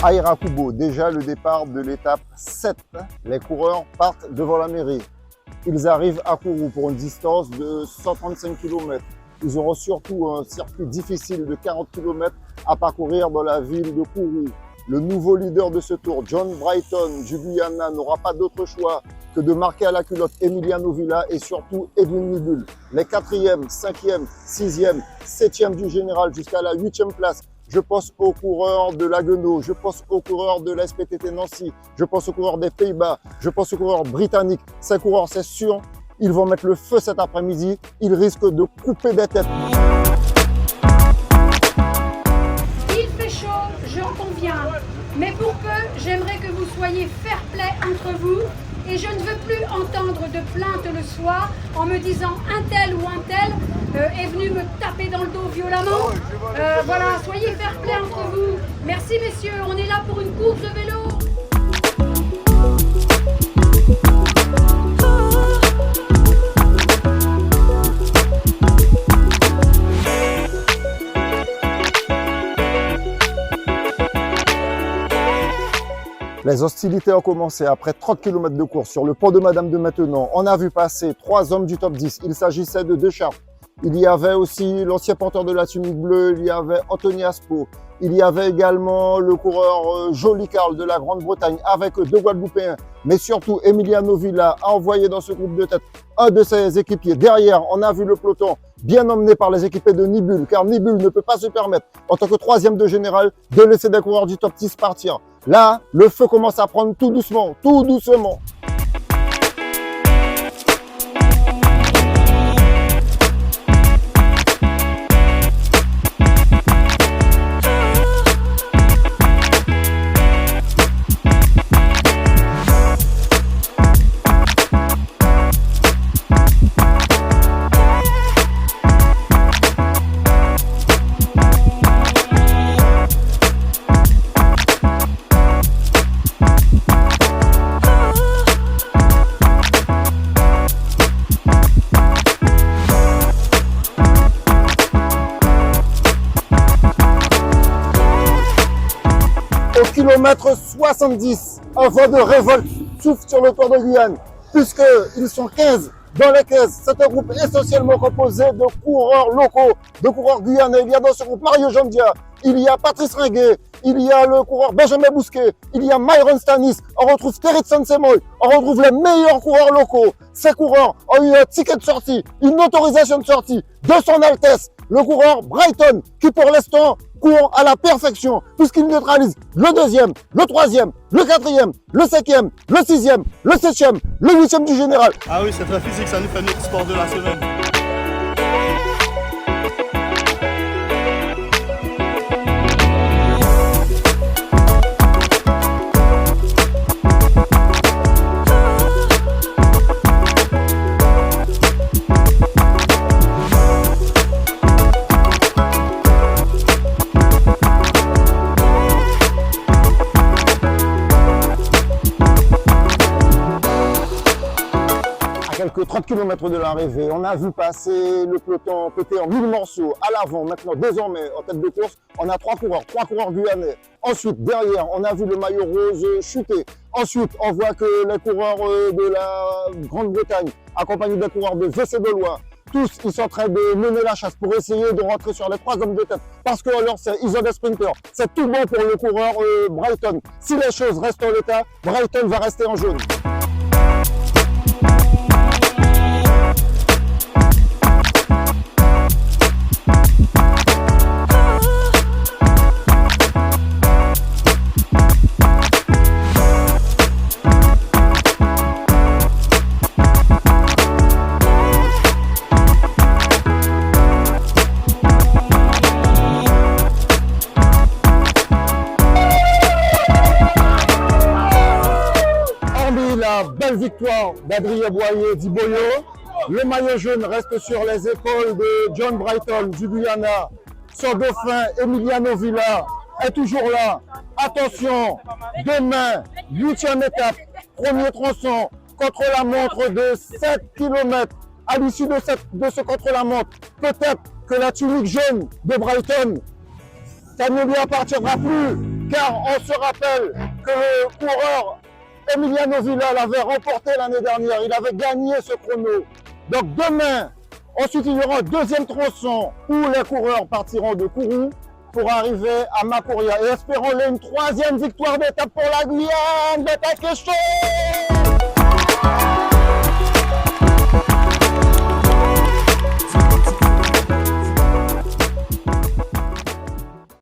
À Irakubo, déjà le départ de l'étape 7. Les coureurs partent devant la mairie. Ils arrivent à Kourou pour une distance de 135 km. Ils auront surtout un circuit difficile de 40 km à parcourir dans la ville de Kourou. Le nouveau leader de ce tour, John Brighton du Guyana, n'aura pas d'autre choix que de marquer à la culotte Emiliano Villa et surtout Edwin Nibul. Les 4e, 5e, 6e, 7e du général jusqu'à la 8e place. Je pense aux coureurs de Lageno, je pense aux coureurs de la SPTT Nancy, je pense aux coureurs des Pays-Bas, je pense aux coureurs britanniques. Ces coureurs, c'est sûr, ils vont mettre le feu cet après-midi, ils risquent de couper des têtes. Il fait chaud, j'en conviens, mais pour peu, j'aimerais que vous soyez fair-play entre vous et je ne veux plus entendre de plaintes le soir en me disant un tel ou un tel est venu me taper dans le dos violemment. Voilà, soyez fair-play entre vous. Merci messieurs, on est là pour une course de vélo. Les hostilités ont commencé après 30 km de course sur le pont de Madame de Maintenon. On a vu passer 3 hommes du top 10. Il s'agissait de 2 Charles. Il y avait aussi l'ancien porteur de la tunique bleue, il y avait Anthony Aspo. Il y avait également le coureur Joly Carl de la Grande-Bretagne avec 2 Guadeloupéens. Mais surtout, Emiliano Villa a envoyé dans ce groupe de tête un de ses équipiers. Derrière, on a vu le peloton bien emmené par les équipiers de Nibul, car Nibul ne peut pas se permettre, en tant que 3e de général, de laisser des coureurs du top 10 partir. Là, le feu commence à prendre tout doucement, tout doucement. Kilomètre 70, un vent de révolte souffle sur le Tour de Guyane, puisqu'ils sont 15 dans les caisses. C'est un groupe essentiellement composé de coureurs locaux, de coureurs guyanais. Il y a dans ce groupe Mario Jandia, il y a Patrice Ringuet, il y a le coureur Benjamin Bousquet, il y a Myron Stanis, on retrouve Terry Sansemoy, on retrouve les meilleurs coureurs locaux. Ces coureurs ont eu un ticket de sortie, une autorisation de sortie de son Altesse, le coureur Brighton, qui pour l'instant court à la perfection, puisqu'il neutralise le 2e, le 3e, le 4e, le 5e, le 6e, le 7e, le 8e du général. Ah oui, c'est très physique, ça nous fait notre sport de la semaine. Quelques 30 km de l'arrivée, on a vu passer le peloton pété en 1000 morceaux à l'avant. Maintenant, désormais, en tête de course, on a 3 coureurs guyanais. Ensuite, derrière, on a vu le maillot rose chuter. Ensuite, on voit que les coureurs de la Grande-Bretagne, accompagnés des coureurs de VC Delois, tous, ils sont en train de mener la chasse pour essayer de rentrer sur les 3 hommes de tête. Parce que alors, ils ont des sprinters. C'est tout bon pour le coureur Brighton. Si les choses restent en l'état, Brighton va rester en jaune. Belle victoire d'Adrien Boyer d'Iboyo. Le maillot jaune reste sur les épaules de John Brighton du Guyana. Son dauphin Emiliano Villa est toujours là. Attention, demain, 8e étape, premier tronçon, contre-la-montre de 7 km. À l'issue de ce contre-la-montre, peut-être que la tunique jaune de Brighton, ça ne lui appartiendra plus. car on se rappelle que le coureur Emiliano Villal avait remporté l'année dernière, il avait gagné ce chrono. Donc demain, ensuite il y aura un deuxième tronçon où les coureurs partiront de Kourou pour arriver à Macoria. Et espérons-le une troisième victoire d'étape pour la Guyane de Takeshita.